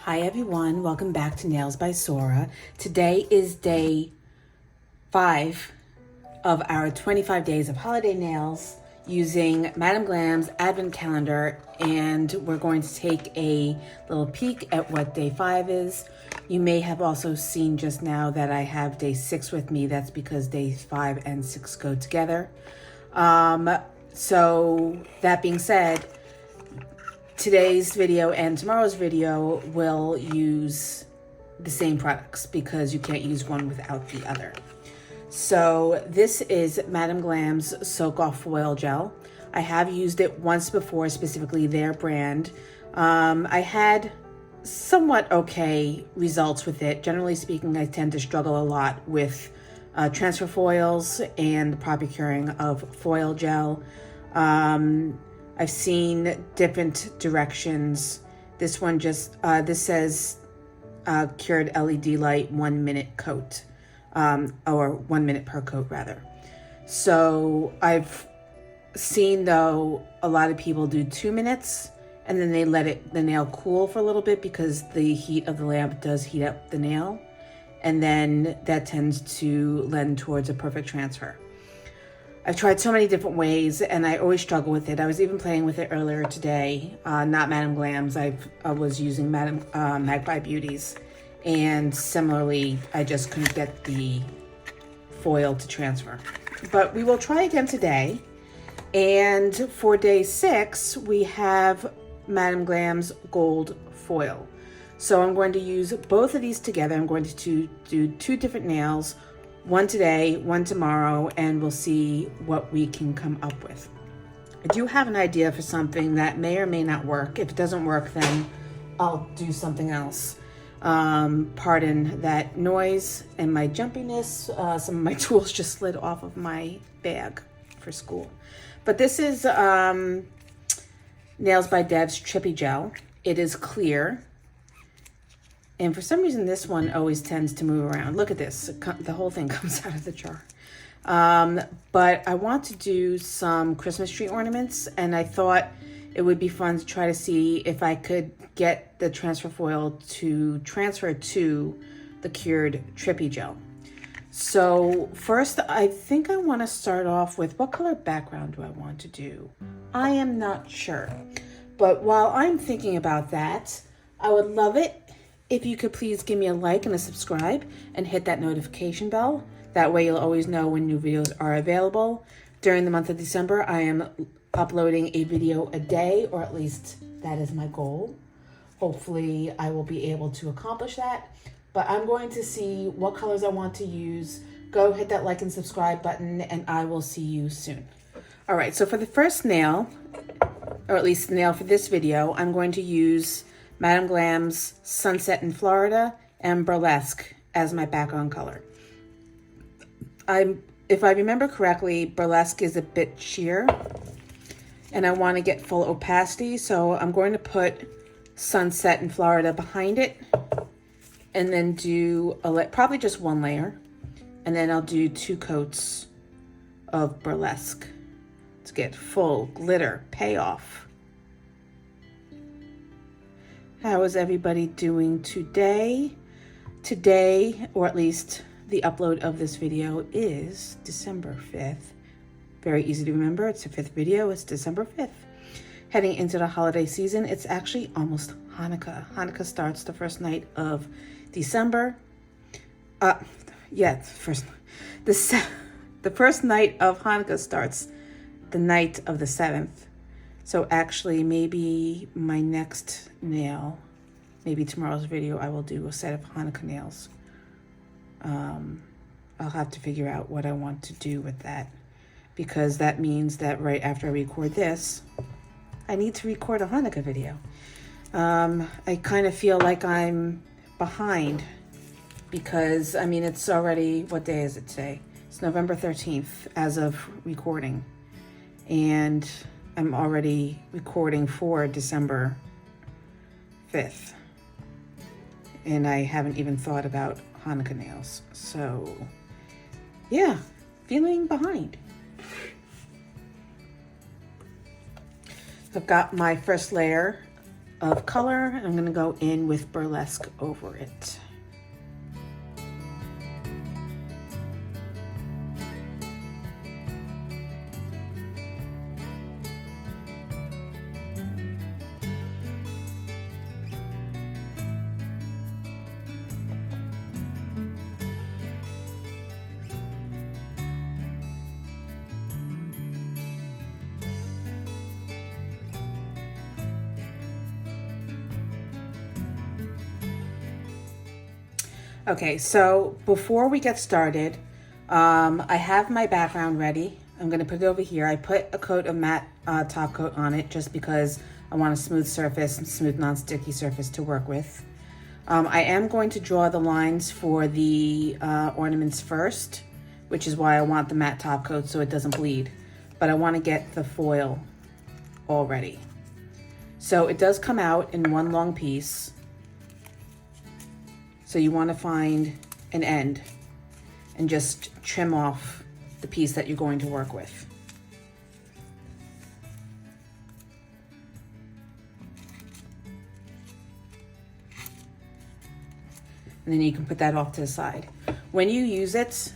Hi everyone, welcome back to Nails by Sora. Today is day 5 of our 25 days of holiday nails using Madam Glam's advent calendar, and we're going to take a little peek at what day 5 is. You may have also seen just now that I have day 6 with me. That's because days 5 and 6 go together. So that being said, today's video and tomorrow's video will use the same products because you can't use one without the other. So this is Madam Glam's Soak Off Foil Gel. I have used it once before, specifically their brand. I had somewhat okay results with it. Generally speaking, I tend to struggle a lot with transfer foils and the proper curing of foil gel. I've seen different directions. This one just, this says cured LED light 1 minute coat, or 1 minute per coat rather. So I've seen though, a lot of people do 2 minutes and then they let the nail cool for a little bit because the heat of the lamp does heat up the nail. And then that tends to lend towards a perfect transfer. I've tried so many different ways and I always struggle with it. I was even playing with it earlier today, not Madam Glam's. I was using Makartt Beauty's, and similarly, I just couldn't get the foil to transfer. But we will try again today. And for day 6, we have Madam Glam's Gold Foil. So I'm going to use both of these together. I'm going to do 2 different nails. One today, one tomorrow, and we'll see what we can come up with. I do have an idea for something that may or may not work. If it doesn't work, then I'll do something else. Pardon that noise and my jumpiness. Some of my tools just slid off of my bag for school. But this is Nails by Dev's Trippy Gel. It is clear. And for some reason, this one always tends to move around. Look at this. The whole thing comes out of the jar. But I want to do some Christmas tree ornaments, and I thought it would be fun to try to see if I could get the transfer foil to transfer to the cured Trippy Gel. So first, I think I want to start off with, what color background do I want to do? I am not sure. But while I'm thinking about that, I would love it if you could please give me a like and a subscribe and hit that notification bell. That way you'll always know when new videos are available. During the month of December, I am uploading a video a day, or at least that is my goal. Hopefully I will be able to accomplish that. But I'm going to see what colors I want to use. Go hit that like and subscribe button, and I will see you soon. All right, so for the first nail, or at least the nail for this video, I'm going to use Madam Glam's Sunset in Florida and Burlesque as my background color. If I remember correctly, Burlesque is a bit sheer and I want to get full opacity, so I'm going to put Sunset in Florida behind it and then do probably just 1 layer, and then I'll do 2 coats of Burlesque to get full glitter payoff. How is everybody doing today? Today, or at least the upload of this video, is December 5th. Very easy to remember. It's the 5th video. It's December 5th. Heading into the holiday season, it's actually almost Hanukkah. Hanukkah starts the first night of December. The first night of Hanukkah starts the night of the 7th. So actually, maybe my next nail, maybe tomorrow's video, I will do a set of Hanukkah nails. I'll have to figure out what I want to do with that, because that means that right after I record this, I need to record a Hanukkah video. I kind of feel like I'm behind because, I mean, it's already, what day is it today? It's November 13th as of recording. And I'm already recording for December 5th. And I haven't even thought about Hanukkah nails. So, yeah, feeling behind. I've got my first layer of color. I'm going to go in with Burlesque over it. Okay, so before we get started, I have my background ready. I'm going to put it over here. I put a coat of matte top coat on it just because I want a smooth surface, smooth non-sticky surface to work with. I am going to draw the lines for the ornaments first, which is why I want the matte top coat so it doesn't bleed. But I want to get the foil all ready. So it does come out in one long piece. So you want to find an end and just trim off the piece that you're going to work with. And then you can put that off to the side. When you use it,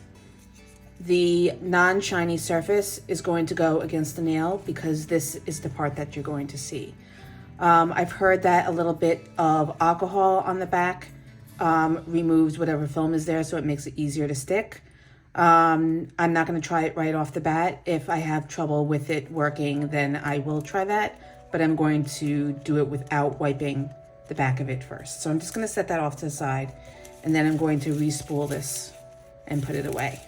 the non-shiny surface is going to go against the nail because this is the part that you're going to see. I've heard that a little bit of alcohol on the back removes whatever film is there, so it makes it easier to stick. I'm not going to try it right off the bat. If I have trouble with it working, then I will try that, but I'm going to do it without wiping the back of it first. So I'm just going to set that off to the side, and then I'm going to re-spool this and put it away.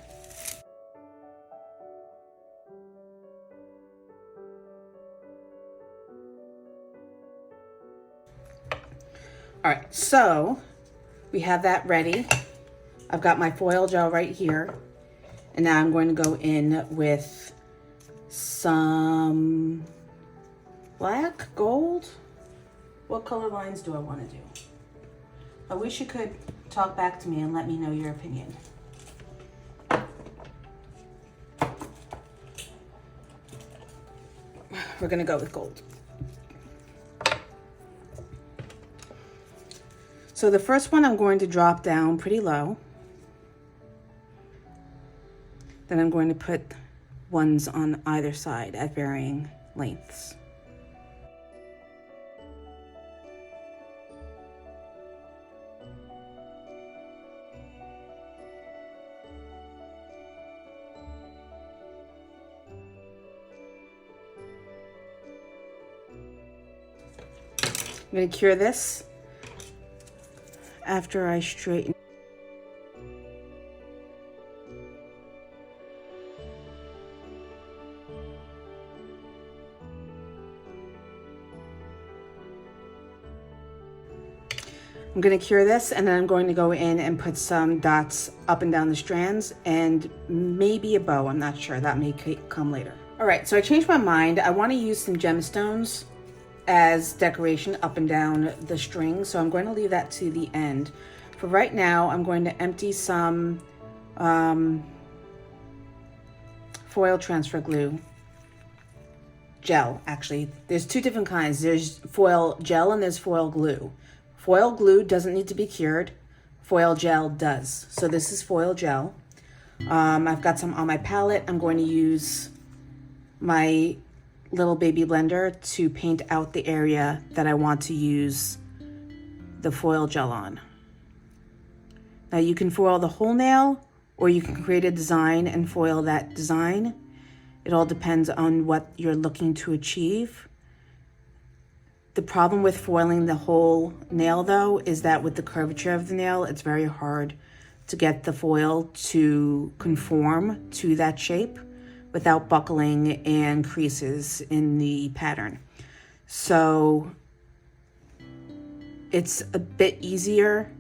All right, so we have that ready. I've got my foil gel right here. And now I'm going to go in with some black, gold. What color lines do I want to do? I wish you could talk back to me and let me know your opinion. We're going to go with gold. So the first one I'm going to drop down pretty low. Then I'm going to put ones on either side at varying lengths. I'm going to cure this after I straighten. I'm going to cure this, and then I'm going to go in and put some dots up and down the strands and maybe a bow. I'm not sure. That may come later. All right, so I changed my mind. I want to use some gemstones as decoration up and down the string, so I'm going to leave that to the end. For right now, I'm going to empty some foil transfer glue gel. Actually, there's two different kinds. There's foil gel and there's foil glue. Foil glue doesn't need to be cured. Foil gel does. So this is foil gel. I've got some on my palette. I'm going to use my little baby blender to paint out the area that I want to use the foil gel on. Now you can foil the whole nail, or you can create a design and foil that design. It all depends on what you're looking to achieve. The problem with foiling the whole nail, though, is that with the curvature of the nail, it's very hard to get the foil to conform to that shape without buckling and creases in the pattern. So it's a bit easier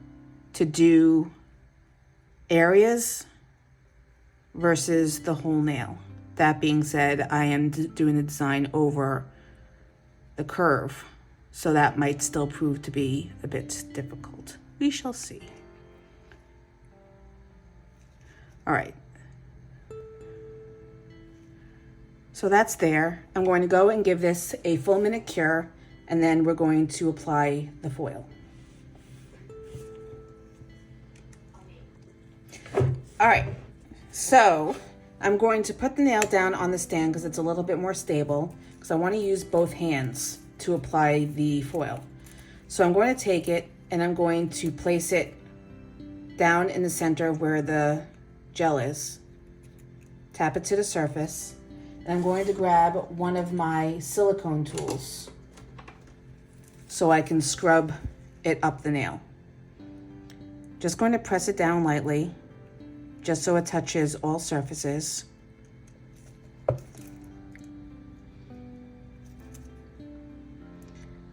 to do areas versus the whole nail. That being said, I am doing the design over the curve, so that might still prove to be a bit difficult. We shall see. All right. So that's there. I'm going to go and give this a full minute cure, and then we're going to apply the foil. All right, so I'm going to put the nail down on the stand because it's a little bit more stable, because I want to use both hands to apply the foil. So I'm going to take it and I'm going to place it down in the center where the gel is, tap it to the surface, and I'm going to grab one of my silicone tools so I can scrub it up the nail. Just going to press it down lightly, just so it touches all surfaces.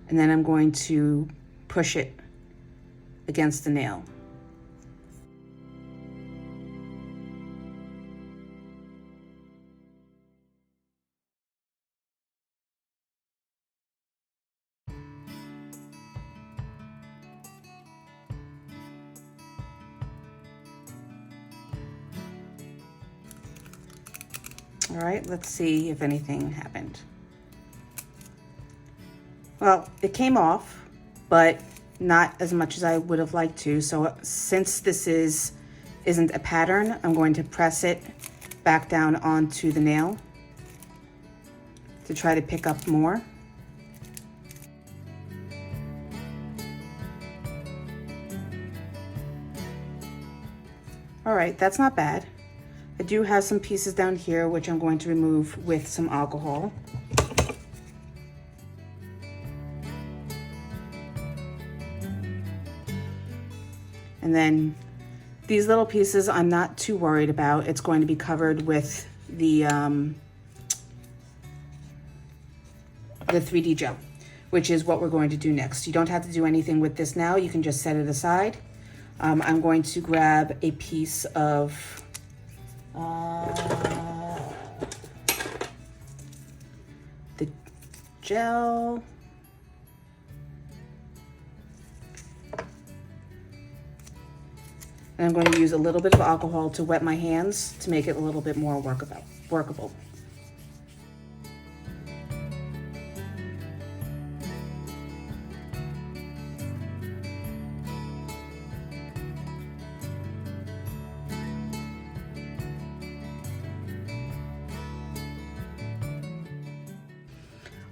And then I'm going to push it against the nail. All right, let's see if anything happened. Well, it came off, but not as much as I would have liked to. So since this isn't a pattern, I'm going to press it back down onto the nail to try to pick up more. All right, that's not bad. I do have some pieces down here which I'm going to remove with some alcohol. And then these little pieces I'm not too worried about. It's going to be covered with the 3D gel, which is what we're going to do next. You don't have to do anything with this now. You can just set it aside. I'm going to grab a piece of the gel. And I'm going to use a little bit of alcohol to wet my hands to make it a little bit more workable.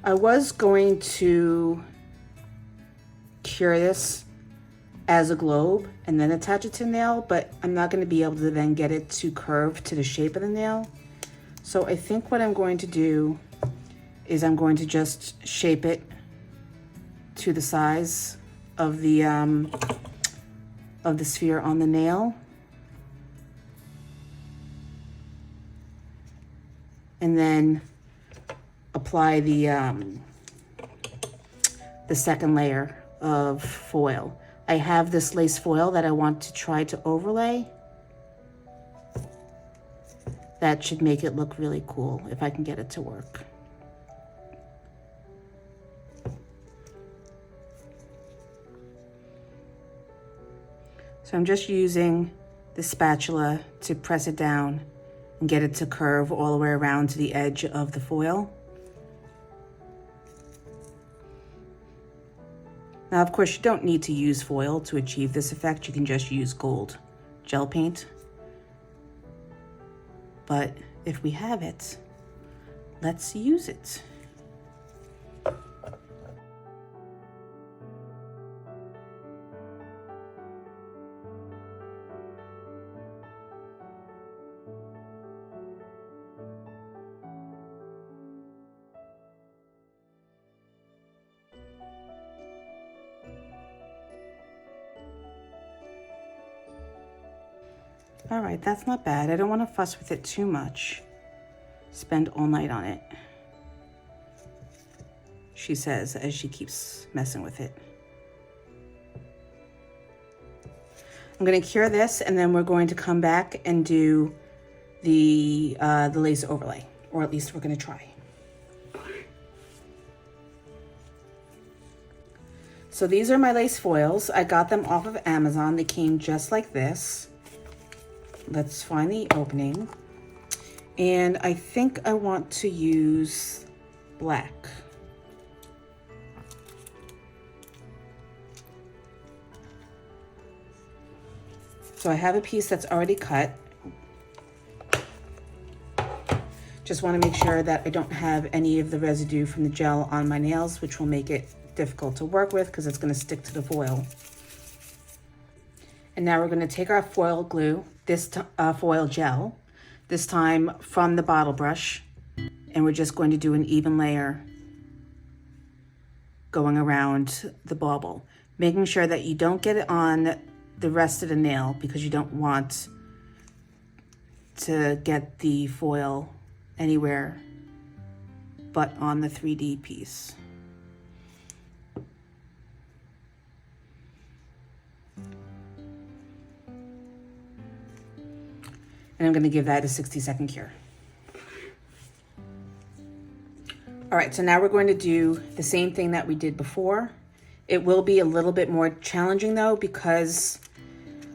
I was going to cure this as a globe and then attach it to the nail, but I'm not going to be able to then get it to curve to the shape of the nail. So I think what I'm going to do is I'm going to just shape it to the size of the sphere on the nail. And then apply the second layer of foil. I have this lace foil that I want to try to overlay. That should make it look really cool if I can get it to work. So I'm just using the spatula to press it down and get it to curve all the way around to the edge of the foil. Now, of course, you don't need to use foil to achieve this effect. You can just use gold gel paint. But if we have it, let's use it. All right, that's not bad. I don't want to fuss with it too much. Spend all night on it, she says as she keeps messing with it. I'm going to cure this, and then we're going to come back and do the lace overlay, or at least we're going to try. So these are my lace foils. I got them off of Amazon. They came just like this. Let's find the opening. And I think I want to use black. So I have a piece that's already cut. Just want to make sure that I don't have any of the residue from the gel on my nails, which will make it difficult to work with because it's going to stick to the foil. And now we're going to take our foil glue, foil gel, this time from the bottle brush, and we're just going to do an even layer going around the bauble, making sure that you don't get it on the rest of the nail because you don't want to get the foil anywhere but on the 3D piece. And I'm going to give that a 60-second cure. All right, so now we're going to do the same thing that we did before. It will be a little bit more challenging though because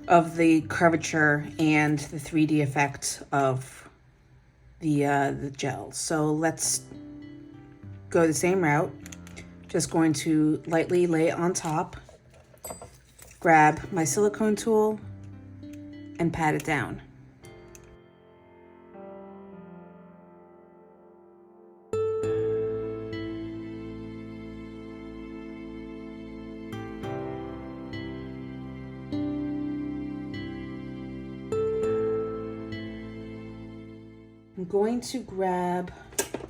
of the curvature and the 3D effect of the gel. So let's go the same route. Just going to lightly lay it on top, grab my silicone tool, and pat it down. I'm going to grab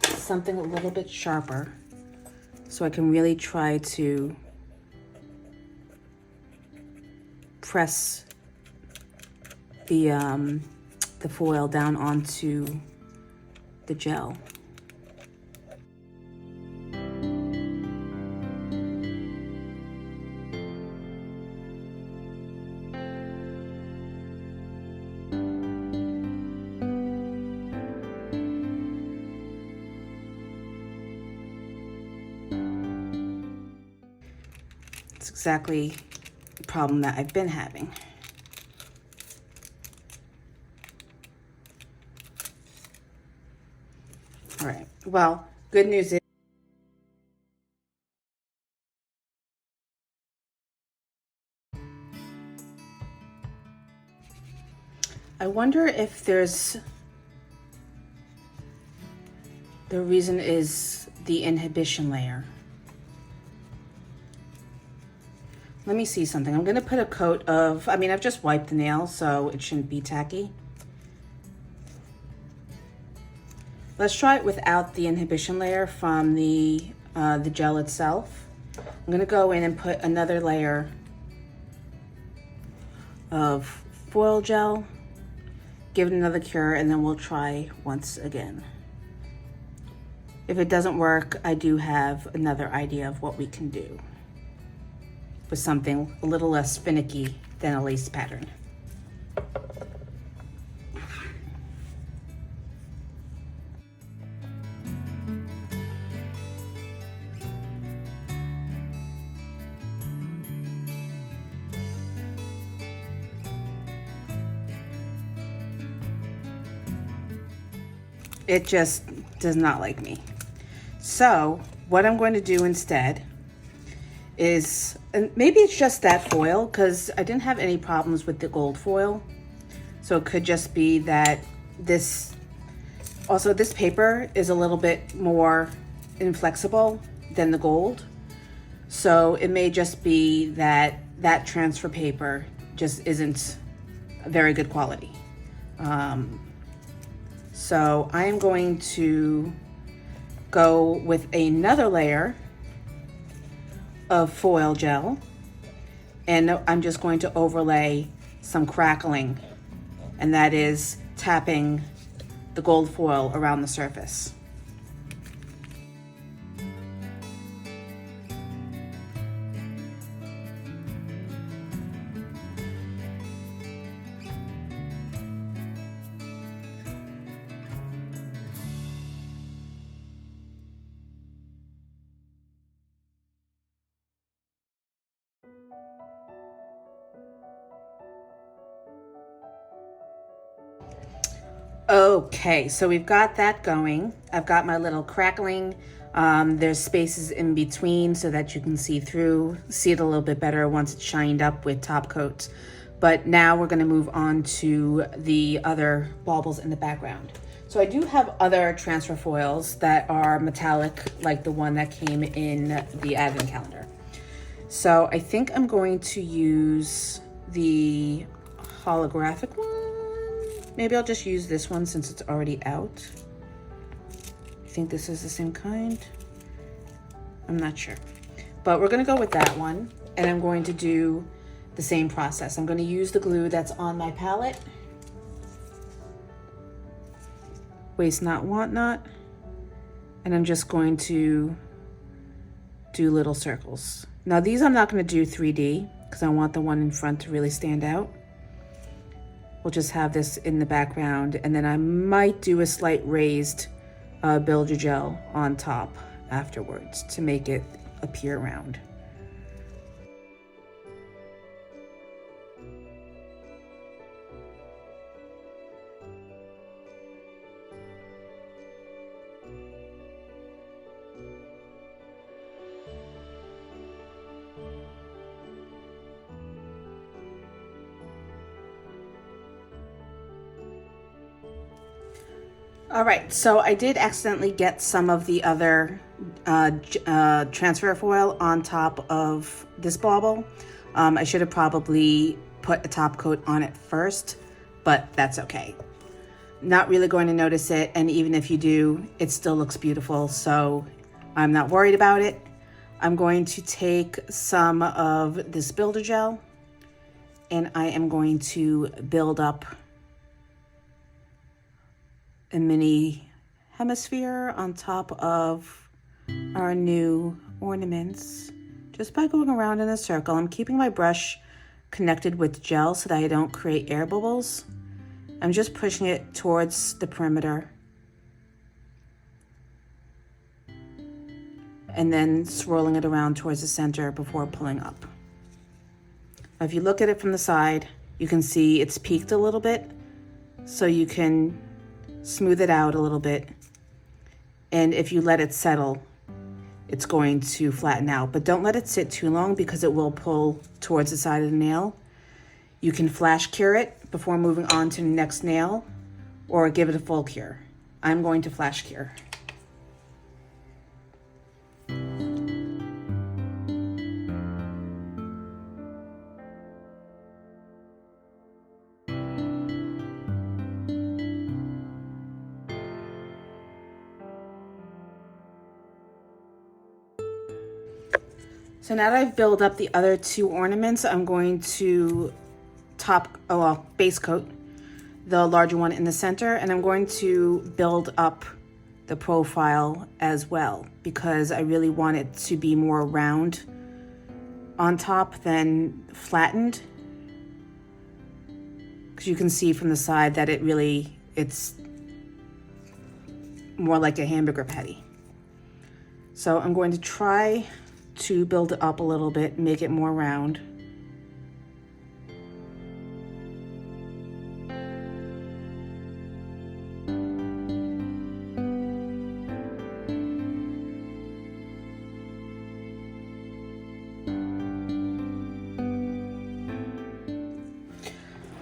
something a little bit sharper so I can really try to press the foil down onto the gel. It's exactly the problem that I've been having. All right, well, good news is I wonder if the reason is the inhibition layer. Let me see something. I'm gonna put a coat of, I've just wiped the nail, so it shouldn't be tacky. Let's try it without the inhibition layer from the gel itself. I'm gonna go in and put another layer of foil gel, give it another cure, and then we'll try once again. If it doesn't work, I do have another idea of what we can do with something a little less finicky than a lace pattern. It just does not like me. So what I'm going to do instead is, and maybe it's just that foil because I didn't have any problems with the gold foil. So it could just be that this paper is a little bit more inflexible than the gold. So it may just be that that transfer paper just isn't very good quality. So I am going to go with another layer of foil gel, and I'm just going to overlay some crackling, and that is tapping the gold foil around the surface. Okay, so we've got that going. I've got my little crackling. There's spaces in between so that you can see it a little bit better once it's shined up with top coat. But now we're gonna move on to the other baubles in the background. So I do have other transfer foils that are metallic, like the one that came in the advent calendar. So I think I'm going to use the holographic one. Maybe I'll just use this one since it's already out. I think this is the same kind. I'm not sure. But we're gonna go with that one, and I'm going to do the same process. I'm gonna use the glue that's on my palette. Waste not, want not. And I'm just going to do little circles. Now these I'm not gonna do 3D because I want the one in front to really stand out. We'll just have this in the background, and then I might do a slight raised DGel on top afterwards to make it appear round. All right, so I did accidentally get some of the other transfer foil on top of this bauble. I should have probably put a top coat on it first, but that's okay. Not really going to notice it, and even if you do, it still looks beautiful, so I'm not worried about it. I'm going to take some of this builder gel, and I am going to build up a mini hemisphere on top of our new ornaments, just by going around in a circle. I'm keeping my brush connected with gel so that I don't create air bubbles. I'm just pushing it towards the perimeter and then swirling it around towards the center before pulling up. Now, if you look at it from the side, you can see it's peaked a little bit, so you can smooth it out a little bit, and if you let it settle, it's going to flatten out. But don't let it sit too long because it will pull towards the side of the nail. You can flash cure it before moving on to the next nail, or give it a full cure. I'm going to flash cure. So now that I've built up the other two ornaments, I'm going to base coat the larger one in the center, and I'm going to build up the profile as well because I really want it to be more round on top than flattened. Because you can see from the side that it's more like a hamburger patty. So I'm going to try to build it up a little bit, make it more round.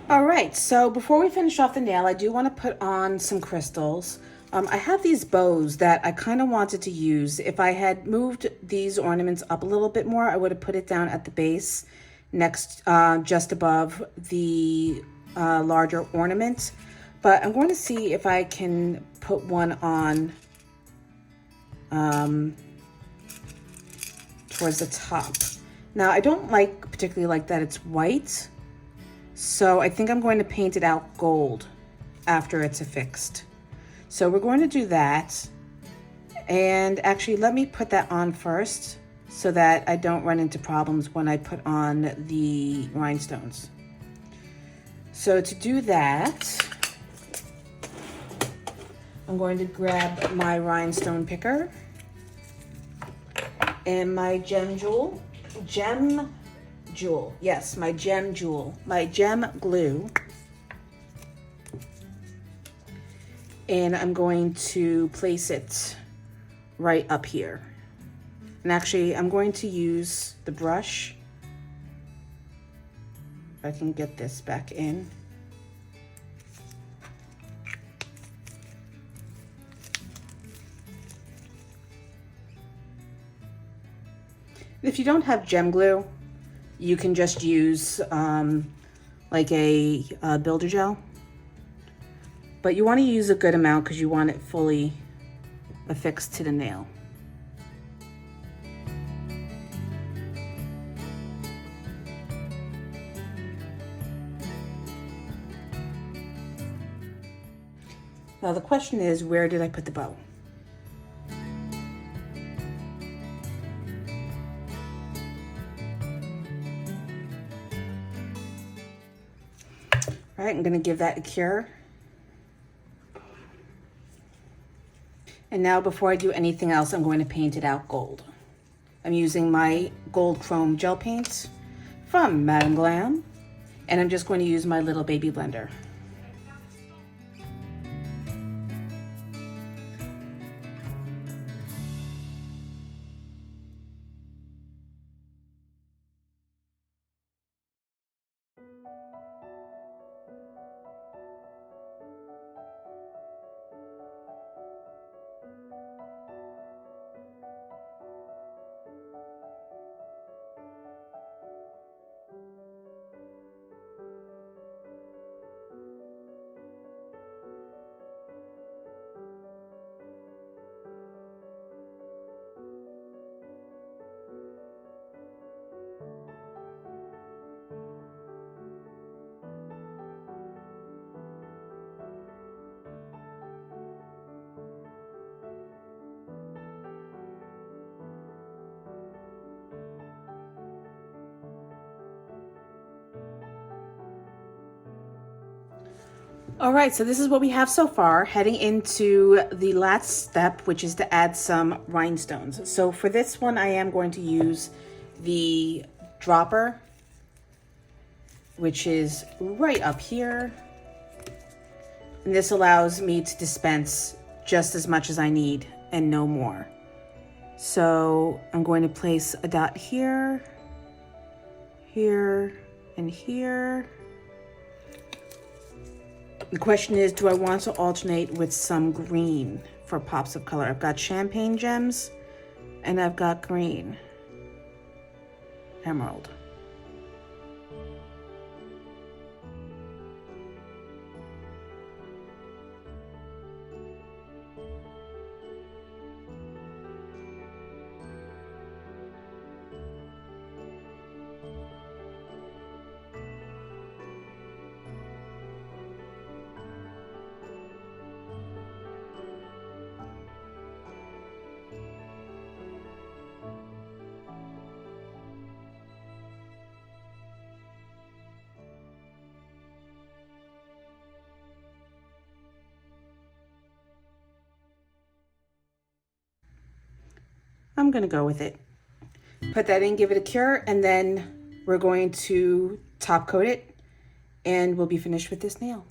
All right, so before we finish off the nail, I do want to put on some crystals. I have these bows that I kind of wanted to use. If I had moved these ornaments up a little bit more, I would have put it down at the base next, just above the larger ornament. But I'm going to see if I can put one on towards the top. Now, I don't particularly like that it's white, so I think I'm going to paint it out gold after it's affixed. So we're going to do that, and actually let me put that on first so that I don't run into problems when I put on the rhinestones. So to do that, I'm going to grab my rhinestone picker and my gem jewel, yes, my gem jewel, my gem glue. And I'm going to place it right up here. And actually, I'm going to use the brush If I can get this back in. If you don't have gem glue, you can just use like a builder gel. But you want to use a good amount because you want it fully affixed to the nail. Now the question is, where did I put the bow? All right, I'm gonna give that a cure. And now before I do anything else, I'm going to paint it out gold. I'm using my gold chrome gel paint from Glam, and I'm just going to use my little baby blender. All right, so this is what we have so far, heading into the last step, which is to add some rhinestones. So for this one, I am going to use the dropper, which is right up here. And this allows me to dispense just as much as I need and no more. So I'm going to place a dot here, here, and here. The question is, do I want to alternate with some green for pops of color? I've got champagne gems and I've got green, emerald. I'm gonna go with it. Put that in, give it a cure, and then we're going to top coat it and we'll be finished with this nail.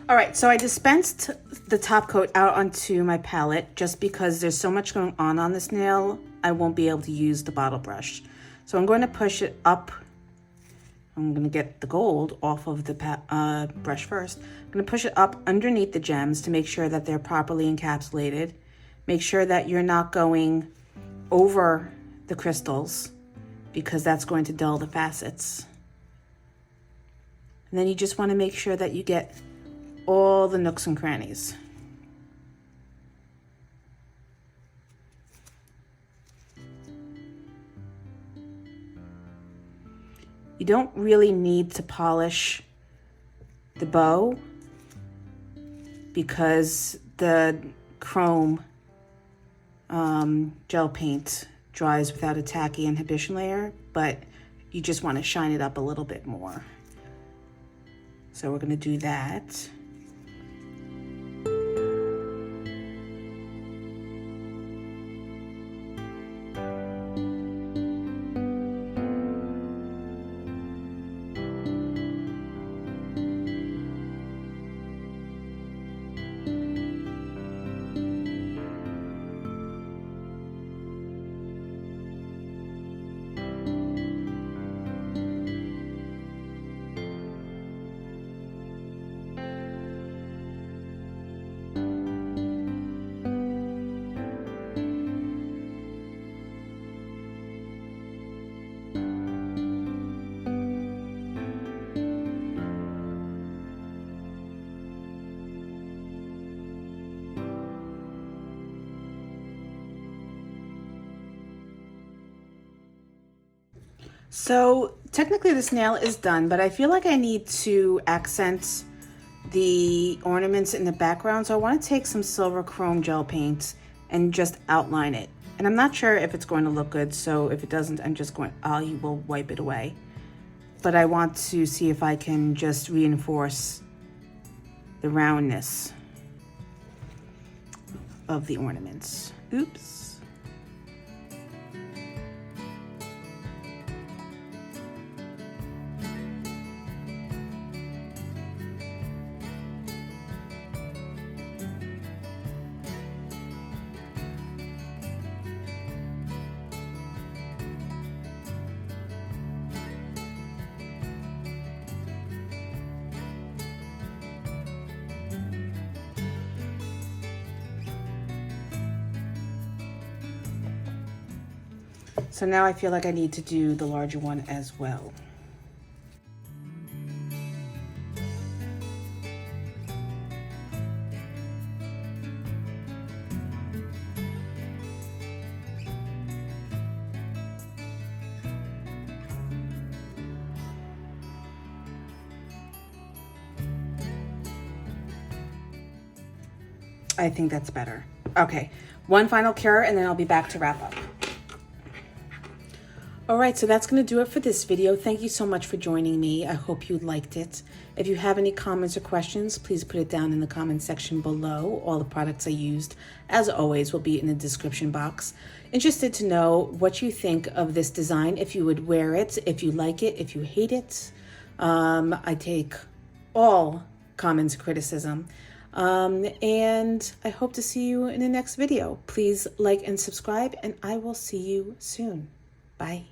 All right, so I dispensed the top coat out onto my palette just because there's so much going on this nail, I won't be able to use the bottle brush. So I'm going to push it up. I'm gonna get the gold off of the brush first. I'm gonna push it up underneath the gems to make sure that they're properly encapsulated. Make sure that you're not going over the crystals because that's going to dull the facets. And then you just want to make sure that you get all the nooks and crannies. You don't really need to polish the bow because the chrome gel paint dries without a tacky inhibition layer, but you just want to shine it up a little bit more. So we're going to do that. So technically this nail is done, but I feel like I need to accent the ornaments in the background. So I want to take some silver chrome gel paint and just outline it. And I'm not sure if it's going to look good, so if it doesn't, I'm just going, I will wipe it away. But I want to see if I can just reinforce the roundness of the ornaments. Oops. So now I feel like I need to do the larger one as well. I think that's better. Okay, one final cure and then I'll be back to wrap up. All right, so that's going to do it for this video. Thank you so much for joining me. I hope you liked it. If you have any comments or questions, please put it down in the comment section below. All the products I used, as always, will be in the description box. Interested to know what you think of this design, if you would wear it, if you like it, if you hate it. I take all comments and criticism. And I hope to see you in the next video. Please like and subscribe, and I will see you soon. Bye.